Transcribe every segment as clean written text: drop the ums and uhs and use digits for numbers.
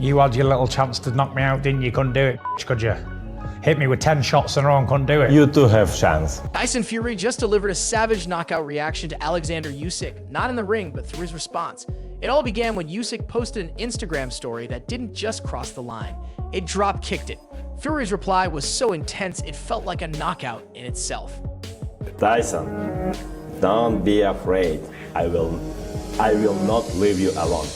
You had your little chance to knock me out, didn't you? Couldn't do it, could you? Hit me with 10 shots in a row and couldn't do it. You too have chance. Tyson Fury just delivered a savage knockout reaction to Oleksandr Usyk, not in the ring, but through his response. It all began when Usyk posted an Instagram story that didn't just cross the line. It drop-kicked it. Fury's reply was so intense, it felt like a knockout in itself. Tyson, don't be afraid. I will not leave you alone.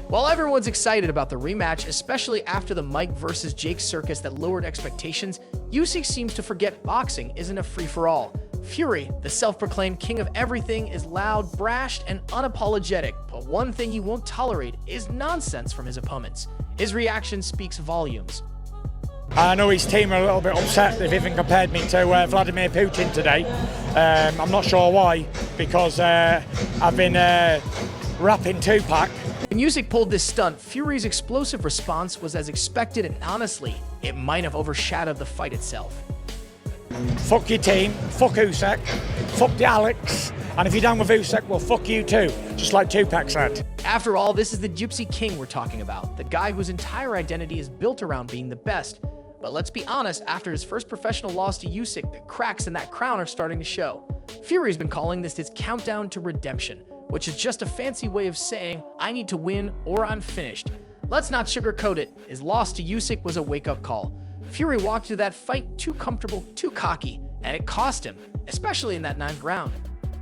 While everyone's excited about the rematch, especially after the Mike versus Jake circus that lowered expectations, Usyk seems to forget boxing isn't a free-for-all. Fury, the self-proclaimed king of everything, is loud, brash, and unapologetic, but one thing he won't tolerate is nonsense from his opponents. His reaction speaks volumes. I know his team are a little bit upset. They've even compared me to Vladimir Putin today. I'm not sure why, because I've been rapping Tupac. When Usyk pulled this stunt, Fury's explosive response was as expected, and honestly, it might have overshadowed the fight itself. Fuck your team, fuck Usyk, fuck the Alex, and if you're down with Usyk, well, fuck you too, just like Tupac said. After all, this is the Gypsy King we're talking about, the guy whose entire identity is built around being the best. But let's be honest, after his first professional loss to Usyk, the cracks in that crown are starting to show. Fury's been calling this his countdown to redemption, which is just a fancy way of saying, I need to win or I'm finished. Let's not sugarcoat it. His loss to Usyk was a wake-up call. Fury walked through that fight too comfortable, too cocky, and it cost him, especially in that 9th round.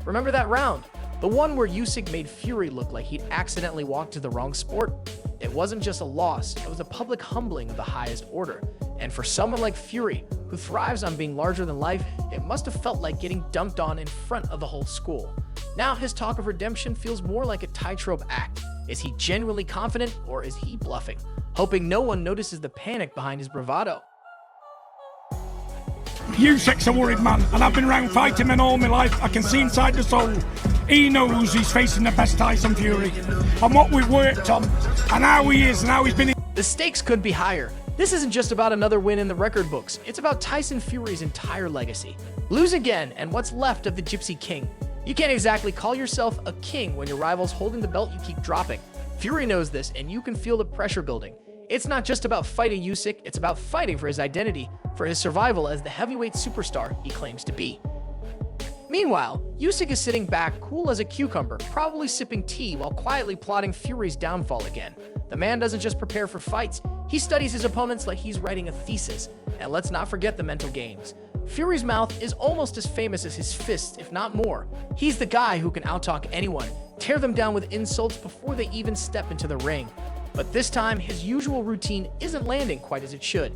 Remember that round? The one where Usyk made Fury look like he'd accidentally walked to the wrong sport? It wasn't just a loss, it was a public humbling of the highest order. And for someone like Fury, who thrives on being larger than life, it must have felt like getting dumped on in front of the whole school. Now his talk of redemption feels more like a tightrope act. Is he genuinely confident, or is he bluffing, hoping no one notices the panic behind his bravado? Usyk's a worried man, and I've been around fighting men all my life. I can see inside the soul. He knows he's facing the best Tyson Fury, and what we've worked on, and how he is, and how he's been. The stakes could be higher. This isn't just about another win in the record books. It's about Tyson Fury's entire legacy. Lose again, and what's left of the Gypsy King. You can't exactly call yourself a king when your rival's holding the belt you keep dropping. Fury knows this, and you can feel the pressure building. It's not just about fighting Usyk, it's about fighting for his identity, for his survival as the heavyweight superstar he claims to be. Meanwhile, Usyk is sitting back, cool as a cucumber, probably sipping tea while quietly plotting Fury's downfall again. The man doesn't just prepare for fights, he studies his opponents like he's writing a thesis. And let's not forget the mental games. Fury's mouth is almost as famous as his fists, if not more. He's the guy who can outtalk anyone, tear them down with insults before they even step into the ring. But this time, his usual routine isn't landing quite as it should.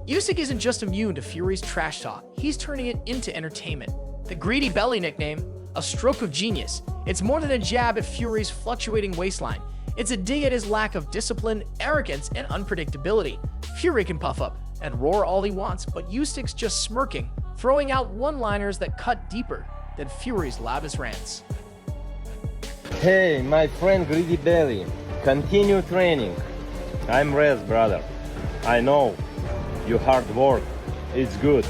Usyk isn't just immune to Fury's trash talk, he's turning it into entertainment. The Greedy Belly nickname, a stroke of genius. It's more than a jab at Fury's fluctuating waistline. It's a dig at his lack of discipline, arrogance, and unpredictability. Fury can puff up and roar all he wants, but Usyk's just smirking, throwing out one-liners that cut deeper than Fury's loudest rants. Hey, my friend Greedy Belly, continue training. I'm rest, brother. I know. You hard work. It's good.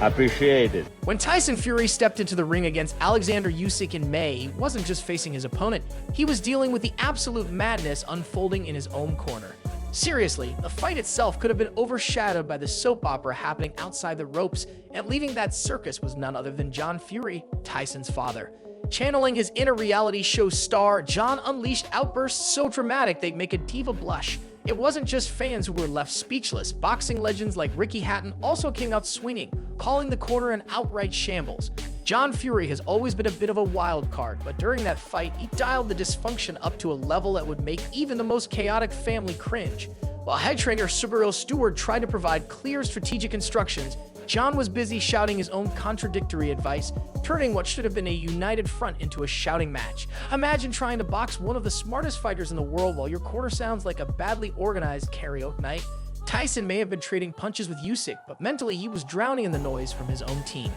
Appreciate it. When Tyson Fury stepped into the ring against Oleksandr Usyk in May, he wasn't just facing his opponent, he was dealing with the absolute madness unfolding in his own corner. Seriously, the fight itself could have been overshadowed by the soap opera happening outside the ropes, and leading that circus was none other than John Fury, Tyson's father. Channeling his inner reality show star, John unleashed outbursts so dramatic they'd make a diva blush. It wasn't just fans who were left speechless. Boxing legends like Ricky Hatton also came out swinging, calling the corner an outright shambles. John Fury has always been a bit of a wild card, but during that fight, he dialed the dysfunction up to a level that would make even the most chaotic family cringe. While head trainer Subaru Stewart tried to provide clear strategic instructions, John was busy shouting his own contradictory advice, turning what should have been a united front into a shouting match. Imagine trying to box one of the smartest fighters in the world while your corner sounds like a badly organized karaoke night. Tyson may have been trading punches with Usyk, but mentally he was drowning in the noise from his own team.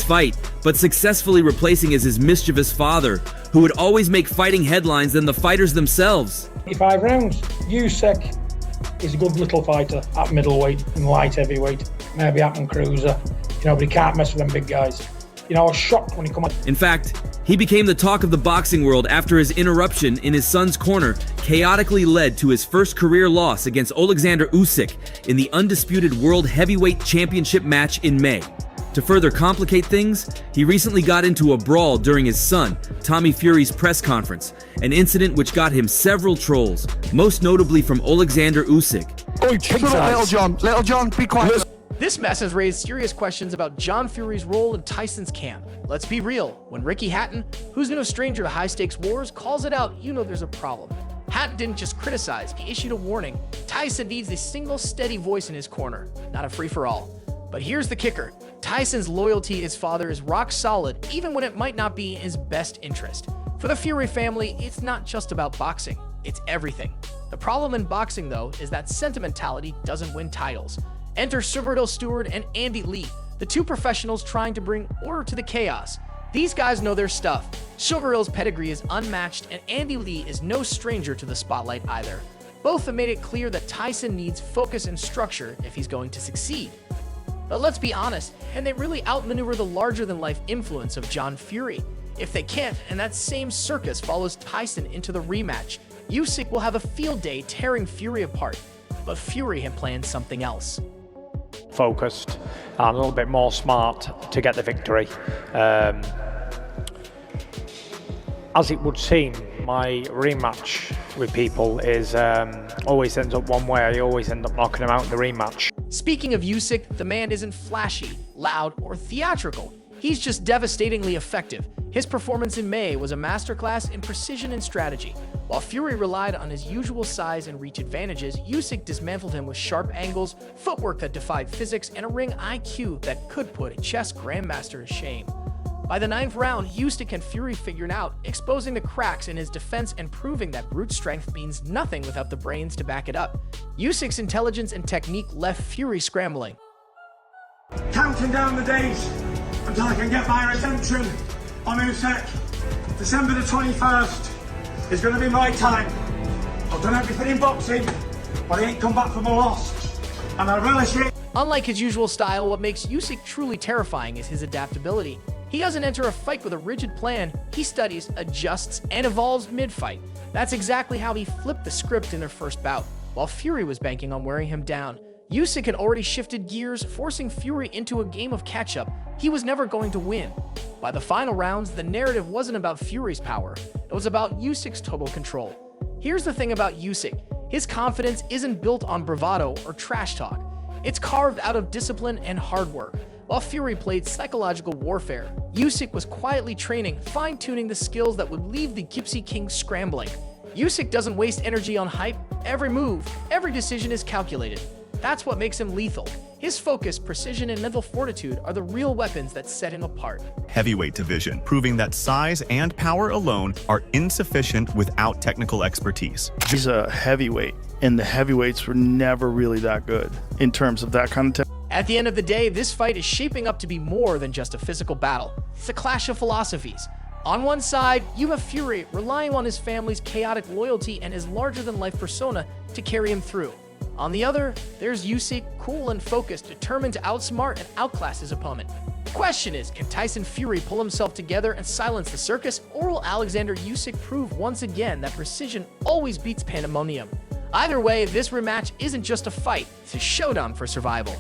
Fight, but successfully replacing his mischievous father, who would always make fighting headlines than the fighters themselves. 5 rounds. Usyk is a good little fighter at middleweight and light heavyweight, maybe up and cruiser, but he can't mess with them big guys. I was shocked when he come on. In fact, He became the talk of the boxing world after his interruption in his son's corner chaotically led to his first career loss against Oleksandr Usyk in the undisputed World Heavyweight Championship match in May. To further complicate things, he recently got into a brawl during his son, Tommy Fury's press conference, an incident which got him several trolls, most notably from Oleksandr Usyk. Little John, be quiet. This mess has raised serious questions about John Fury's role in Tyson's camp. Let's be real, when Ricky Hatton, who's no stranger to high-stakes wars, calls it out, you know there's a problem. Hatton didn't just criticize, he issued a warning. Tyson needs a single steady voice in his corner, not a free-for-all. But here's the kicker. Tyson's loyalty to his father is rock solid, even when it might not be in his best interest. For the Fury family, it's not just about boxing, it's everything. The problem in boxing, though, is that sentimentality doesn't win titles. Enter Silverdale Stewart and Andy Lee, the two professionals trying to bring order to the chaos. These guys know their stuff. Silverdale's pedigree is unmatched, and Andy Lee is no stranger to the spotlight either. Both have made it clear that Tyson needs focus and structure if he's going to succeed. But let's be honest, can they really outmaneuver the larger-than-life influence of John Fury? If they can't, and that same circus follows Tyson into the rematch, Usyk will have a field day tearing Fury apart. But Fury had planned something else. Focused and a little bit more smart to get the victory. As it would seem, my rematch with people is always ends up one way. I always end up knocking him out in the rematch. Speaking of Usyk, the man isn't flashy, loud, or theatrical. He's just devastatingly effective. His performance in May was a masterclass in precision and strategy. While Fury relied on his usual size and reach advantages, Usyk dismantled him with sharp angles, footwork that defied physics, and a ring IQ that could put a chess grandmaster to shame. By the 9th round, Usyk and Fury figured out, exposing the cracks in his defense and proving that brute strength means nothing without the brains to back it up. Usyk's intelligence and technique left Fury scrambling. Counting down the days until I can get my redemption on Usyk. December the 21st is going to be my time. I've done everything in boxing, but I ain't come back from a loss. And I relish it. Unlike his usual style, what makes Usyk truly terrifying is his adaptability. He doesn't enter a fight with a rigid plan, he studies, adjusts, and evolves mid-fight. That's exactly how he flipped the script in their first bout. While Fury was banking on wearing him down, Usyk had already shifted gears, forcing Fury into a game of catch-up. He was never going to win. By the final rounds, the narrative wasn't about Fury's power, it was about Usyk's total control. Here's the thing about Usyk. His confidence isn't built on bravado or trash talk. It's carved out of discipline and hard work. While Fury played psychological warfare, Usyk was quietly training, fine-tuning the skills that would leave the Gypsy King scrambling. Usyk doesn't waste energy on hype. Every move, every decision is calculated. That's what makes him lethal. His focus, precision, and mental fortitude are the real weapons that set him apart. Heavyweight division, proving that size and power alone are insufficient without technical expertise. He's a heavyweight, and the heavyweights were never really that good in terms of that kind of At the end of the day, this fight is shaping up to be more than just a physical battle. It's a clash of philosophies. On one side, you have Fury relying on his family's chaotic loyalty and his larger-than-life persona to carry him through. On the other, there's Usyk, cool and focused, determined to outsmart and outclass his opponent. The question is, can Tyson Fury pull himself together and silence the circus, or will Oleksandr Usyk prove once again that precision always beats pandemonium? Either way, this rematch isn't just a fight, it's a showdown for survival.